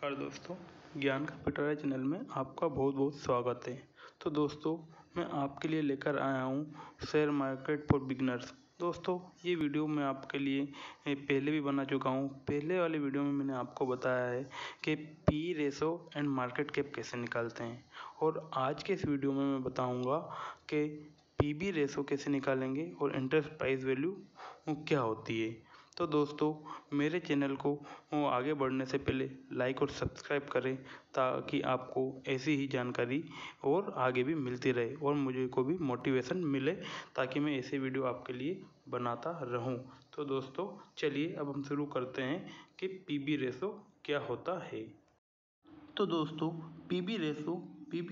नमस्कार दोस्तों, ज्ञान का पिटारा चैनल में आपका बहुत बहुत स्वागत है। तो दोस्तों, मैं आपके लिए लेकर आया हूँ शेयर मार्केट फॉर बिगनर्स। दोस्तों, ये वीडियो मैं आपके लिए पहले भी बना चुका हूँ। पहले वाले वीडियो में मैंने आपको बताया है कि P ratio and market cap कैसे निकालते हैं, और आज के इस वीडियो में मैं बताऊँगा कि पीबी रेशो कैसे निकालेंगे और इंटरेस्ट प्राइस वैल्यू क्या होती है। तो दोस्तों, मेरे चैनल को आगे बढ़ने से पहले लाइक और सब्सक्राइब करें ताकि आपको ऐसी ही जानकारी और आगे भी मिलती रहे और मुझे को भी मोटिवेशन मिले ताकि मैं ऐसे वीडियो आपके लिए बनाता रहूं। तो दोस्तों, चलिए अब हम शुरू करते हैं कि पीबी रेशो क्या होता है। तो दोस्तों, पीबी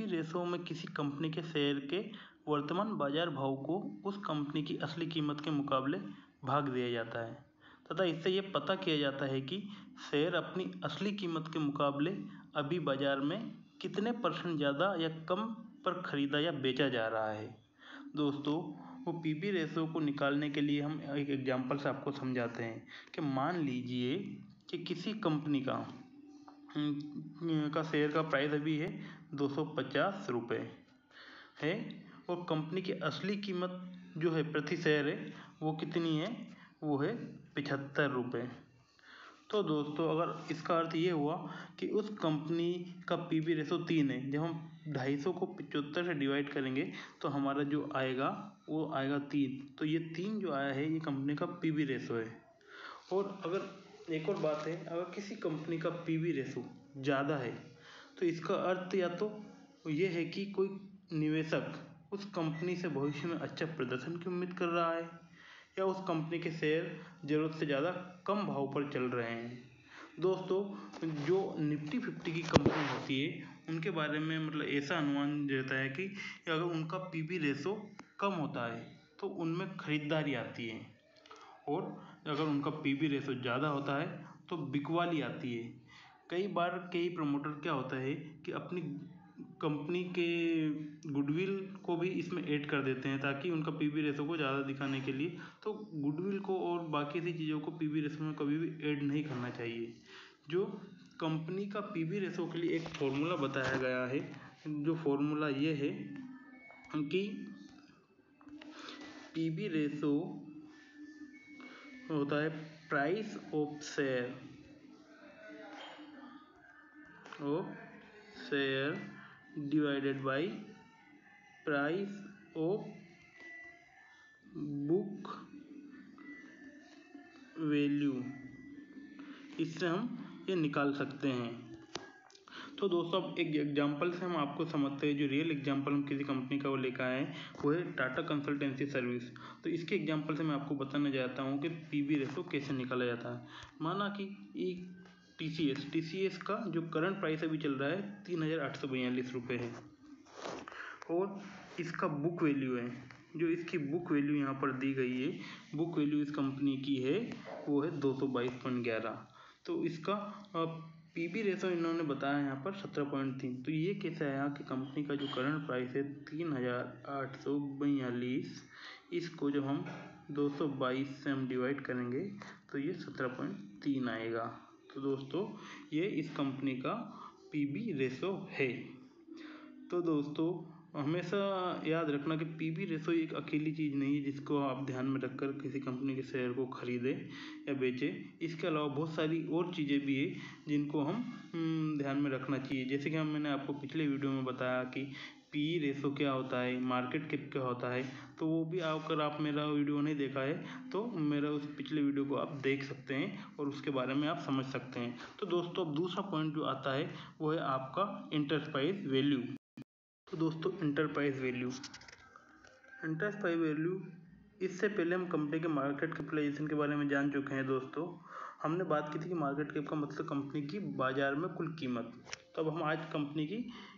रेशो में किसी कंपनी के शेयर के वर्तमान बाजार भाव को उस कंपनी की असली कीमत के मुकाबले भाग दिया जाता है तथा इससे यह पता किया जाता है कि शेयर अपनी असली कीमत के मुकाबले अभी बाजार में कितने % ज़्यादा या कम पर खरीदा या बेचा जा रहा है। दोस्तों, वो पीबी रेशो को निकालने के लिए हम एक एग्जांपल से आपको समझाते हैं कि मान लीजिए कि किसी कंपनी का शेयर का प्राइस अभी है 250 रुपये है और कंपनी की असली कीमत जो है प्रति शेयर है वो कितनी है, वो है 75 रुपये। तो दोस्तों, अगर इसका अर्थ ये हुआ कि उस कंपनी का पीबी रेशो 3 है। जब हम 250 को 75 से डिवाइड करेंगे तो हमारा जो आएगा वो आएगा 3। तो ये 3 जो आया है ये कंपनी का पीबी रेशो है। और अगर एक और बात है, अगर किसी कंपनी का पीबी रेशो ज़्यादा है तो इसका अर्थ या तो ये है कि कोई निवेशक उस कंपनी से भविष्य में अच्छा प्रदर्शन की उम्मीद कर रहा है या उस कंपनी के शेयर ज़रूरत से ज़्यादा कम भाव पर चल रहे हैं। दोस्तों, जो निफ्टी 50 की कंपनी होती है उनके बारे में मतलब ऐसा अनुमान रहता है कि अगर उनका पीबी रेशो कम होता है तो उनमें खरीदारी आती है, और अगर उनका पीबी रेशो ज़्यादा होता है तो बिकवाली आती है। कई बार कई प्रमोटर क्या होता है कि अपनी कंपनी के गुडविल को भी इसमें ऐड कर देते हैं ताकि उनका पीबी रेशो को ज़्यादा दिखाने के लिए। तो गुडविल को और बाकी सी चीज़ों को पीबी रेशो में कभी भी ऐड नहीं करना चाहिए। जो कंपनी का पीबी रेशो के लिए एक फॉर्मूला बताया गया है, जो फॉर्मूला ये है कि पीबी रेशो होता है price of share divided by price of book value. इससे हम ये निकाल सकते हैं। तो दोस्तों, अब एक एग्जांपल से हम आपको समझते हैं। जो रियल एग्जांपल हम किसी कंपनी का वो लेकर आए हैं वो है टाटा कंसल्टेंसी सर्विस। तो इसके एग्जांपल से मैं आपको बताने जाता हूँ कि पीबी रेशो कैसे निकाला जाता है। माना कि एक टीसीएस का जो करंट प्राइस अभी चल रहा है 3842 रुपये है, और इसका बुक वैल्यू है, जो इसकी बुक वैल्यू यहाँ पर दी गई है, बुक वैल्यू इस कंपनी की है वो है 222.11। तो इसका पीबी रेशो इन्होंने बताया यहाँ पर 17.3। तो ये कैसे आया कि कंपनी का जो करंट प्राइस है 3842, इसको जब हम 222 से हम डिवाइड करेंगे तो ये 17.3 आएगा। तो दोस्तों, ये इस कंपनी का पीबी रेशो है। तो दोस्तों, हमेशा याद रखना कि पीबी रेशो एक अकेली चीज़ नहीं है जिसको आप ध्यान में रखकर किसी कंपनी के शेयर को खरीदें या बेचें। इसके अलावा बहुत सारी और चीज़ें भी है जिनको हम ध्यान में रखना चाहिए। जैसे कि मैंने आपको पिछले वीडियो में बताया कि पी रेशो क्या होता है, मार्केट कैप क्या होता है। तो वो भी अगर आप मेरा वीडियो नहीं देखा है तो मेरा उस पिछले वीडियो को आप देख सकते हैं और उसके बारे में आप समझ सकते हैं। तो दोस्तों, अब दूसरा पॉइंट जो आता है वो है आपका इंटरप्राइज वैल्यू। तो दोस्तों, इंटरप्राइज वैल्यू इससे पहले हम कंपनी के मार्केट कैपिटलाइजेशन के बारे में जान चुके हैं। दोस्तों, हमने बात की थी कि मार्केट कैप का मतलब कंपनी की बाजार में कुल कीमत। तो अब हम आज कंपनी की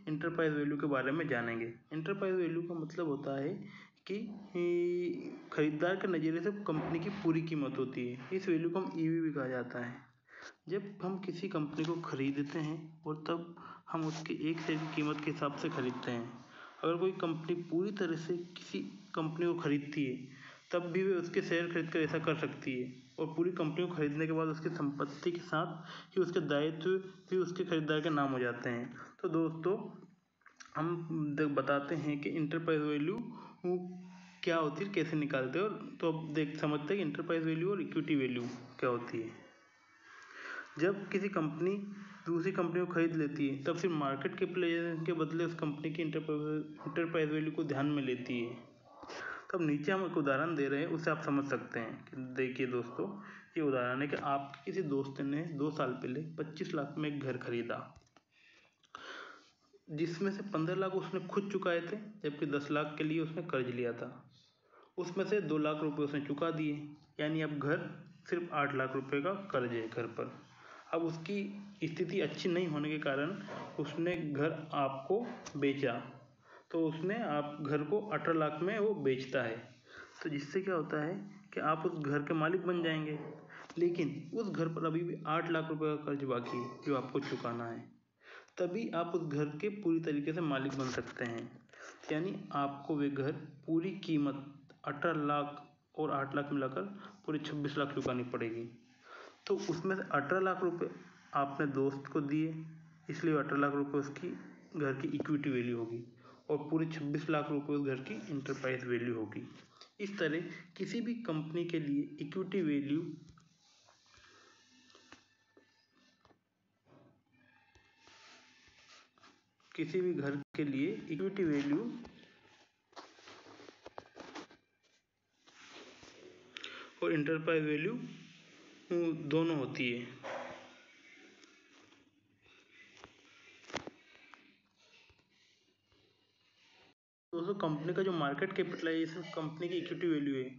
इंटरप्राइज वैल्यू के बारे में जानेंगे। इंटरप्राइज वैल्यू का मतलब होता है कि खरीदार के नज़रिए से कंपनी की पूरी कीमत होती है। इस वैल्यू को हम ईवी भी कहा जाता है। जब हम किसी कंपनी को खरीदते हैं और तब हम उसके एक शेयर की कीमत के हिसाब से खरीदते हैं। अगर कोई कंपनी पूरी तरह से किसी कंपनी को खरीदती है तब भी वे उसके शेयर खरीद कर ऐसा कर सकती है, और पूरी कंपनी को खरीदने के बाद उसकी संपत्ति के साथ ही उसके दायित्व भी उसके खरीदार के नाम हो जाते हैं। तो दोस्तों हम बताते हैं कि इंटरप्राइज वैल्यू क्या होती है, कैसे निकालते हैं, और तो अब समझते हैं कि इंटरप्राइज वैल्यू और इक्विटी वैल्यू क्या होती है। जब किसी कंपनी दूसरी कंपनी को खरीद लेती है तब फिर मार्केट कैपिटलाइजेशन के बदले उस कंपनी की इंटरप्राइज वैल्यू को ध्यान में लेती है। तो अब नीचे हम एक उदाहरण दे रहे हैं, उससे आप समझ सकते हैं कि देखिए दोस्तों, ये उदाहरण है कि आपके किसी दोस्त ने 2 साल पहले 25 लाख में एक घर खरीदा, जिसमें से 15 लाख उसने खुद चुकाए थे, जबकि 10 लाख के लिए उसने कर्ज लिया था। उसमें से 2 लाख रुपए उसने चुका दिए, यानी अब घर सिर्फ 8 लाख रुपए का कर्ज है घर पर। अब उसकी स्थिति अच्छी नहीं होने के कारण उसने घर आपको बेचा, तो उसने आप घर को 18 लाख में वो बेचता है। तो जिससे क्या होता है कि आप उस घर के मालिक बन जाएंगे, लेकिन उस घर पर अभी भी 8 लाख रुपए का कर्ज बाकी है जो आपको चुकाना है। तभी आप उस घर के पूरी तरीके से मालिक बन सकते हैं, यानी आपको वे घर पूरी कीमत 18 लाख और 8 लाख मिलाकर पूरे 26 लाख चुकानी पड़ेगी। तो उसमें से 18 लाख रुपए आपने दोस्त को दिए, इसलिए 18 लाख रुपए उसकी घर की इक्विटी वैल्यू होगी और पूरे 26 लाख रुपए उस घर की इंटरप्राइज वैल्यू होगी। इस तरह किसी भी कंपनी के लिए इक्विटी वैल्यू किसी भी घर के लिए इक्विटी वैल्यू और इंटरप्राइज वैल्यू दोनों होती है। दोस्तों कंपनी का जो मार्केट कैपिटलाइजेशन कंपनी की इक्विटी वैल्यू है,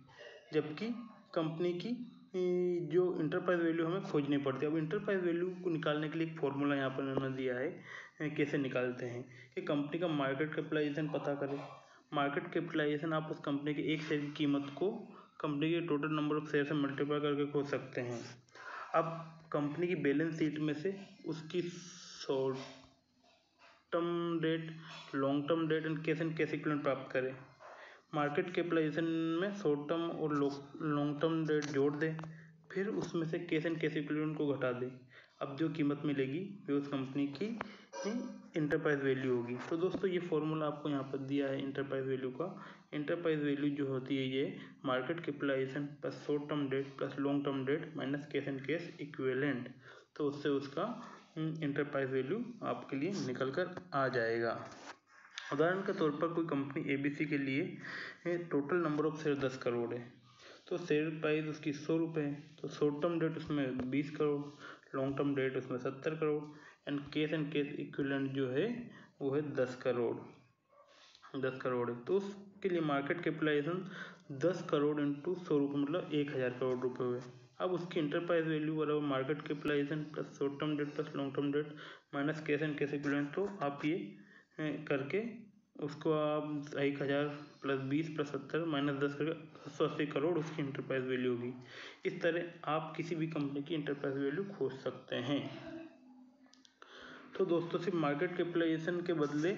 जबकि कंपनी की जो इंटरप्राइज वैल्यू हमें खोजनी पड़ती है। अब इंटरप्राइज वैल्यू को निकालने के लिए एक फॉर्मूला यहाँ पर उन्होंने दिया है, कैसे निकालते हैं कि कंपनी का मार्केट कैपिटलाइजेशन पता करें। मार्केट कैपिटलाइजेशन आप उस कंपनी के एक शेयर की कीमत को कंपनी के टोटल नंबर ऑफ शेयर से मल्टीप्लाई करके खोज सकते हैं। अब कंपनी की बैलेंस शीट में से उसकी short term date, long term date and cash equivalent प्राप्त करें। मार्केट कैपिटलाइजेशन में शॉर्ट टर्म और लॉन्ग टर्म डेट जोड़ दें, फिर उसमें से कैश इक्विवेलेंट को घटा दें। अब जो कीमत मिलेगी वो उस कंपनी की इंटरप्राइज वैल्यू होगी। तो दोस्तों ये फॉर्मूला आपको यहाँ पर दिया है इंटरप्राइज वैल्यू का। इंटरप्राइज वैल्यू जो होती है ये market capitalisation plus short term debt plus long term debt minus cash equivalent, तो उससे उसका इंटरप्राइज वैल्यू आपके लिए निकल कर आ जाएगा। उदाहरण के तौर पर कोई कंपनी ABC के लिए total number of share 10 crore है, तो शेयर प्राइस उसकी 100 रुपये है, तो शॉर्ट टर्म डेट उसमें 20 करोड़, लॉन्ग टर्म डेट उसमें 70 करोड़ एंड कैश इक्विवेलेंट जो है वो है 10 करोड़ है। तो उसके लिए मार्केट कैपिटलाइजेशन 10 करोड़ इंटू 100 रुपये मतलब 1000 करोड़ रुपये हुए। अब उसकी इंटरप्राइज वैल्यू बराबर market capitalisation plus short term debt plus long term debt minus cash equivalent. तो आप ये करके उसको आप 1000 प्लस 20 प्लस 70 माइनस 10 करके 180 करोड़ उसकी इंटरप्राइज वैल्यू होगी। इस तरह आप किसी भी कंपनी की इंटरप्राइज वैल्यू खोज सकते हैं। तो दोस्तों सिर्फ मार्केट कैपिटलाइजेशन के बदले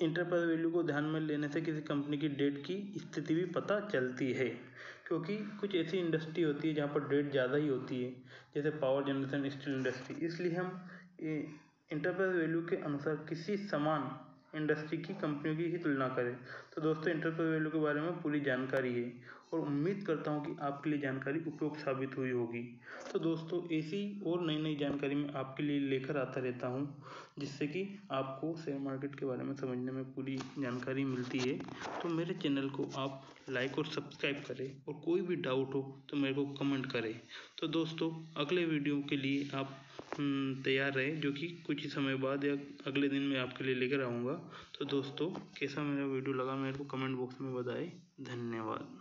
इंटरप्राइज वैल्यू को ध्यान में लेने से किसी कंपनी की डेट की स्थिति भी पता चलती है, क्योंकि कुछ ऐसी इंडस्ट्री होती है जहाँ पर डेट ज़्यादा ही होती है, जैसे पावर जनरेशन, स्टील इंडस्ट्री। इसलिए हम इंटरप्राइज वैल्यू के अनुसार किसी समान इंडस्ट्री की कंपनियों की ही तुलना करें। तो दोस्तों इंटरप्राइज वैल्यू के बारे में पूरी जानकारी है और उम्मीद करता हूँ कि आपके लिए जानकारी उपयुक्त साबित हुई होगी। तो दोस्तों ऐसी और नई नई जानकारी मैं आपके लिए लेकर आता रहता हूँ, जिससे कि आपको शेयर मार्केट के बारे में समझने में पूरी जानकारी मिलती है। तो मेरे चैनल को आप लाइक और सब्सक्राइब करें और कोई भी डाउट हो तो मेरे को कमेंट करें। तो दोस्तों अगले वीडियो के लिए आप तैयार रहे, जो कि कुछ ही समय बाद या अगले दिन मैं आपके लिए लेकर आऊँगा। तो दोस्तों कैसा मेरा वीडियो लगा मेरे को कमेंट बॉक्स में बताएं। धन्यवाद।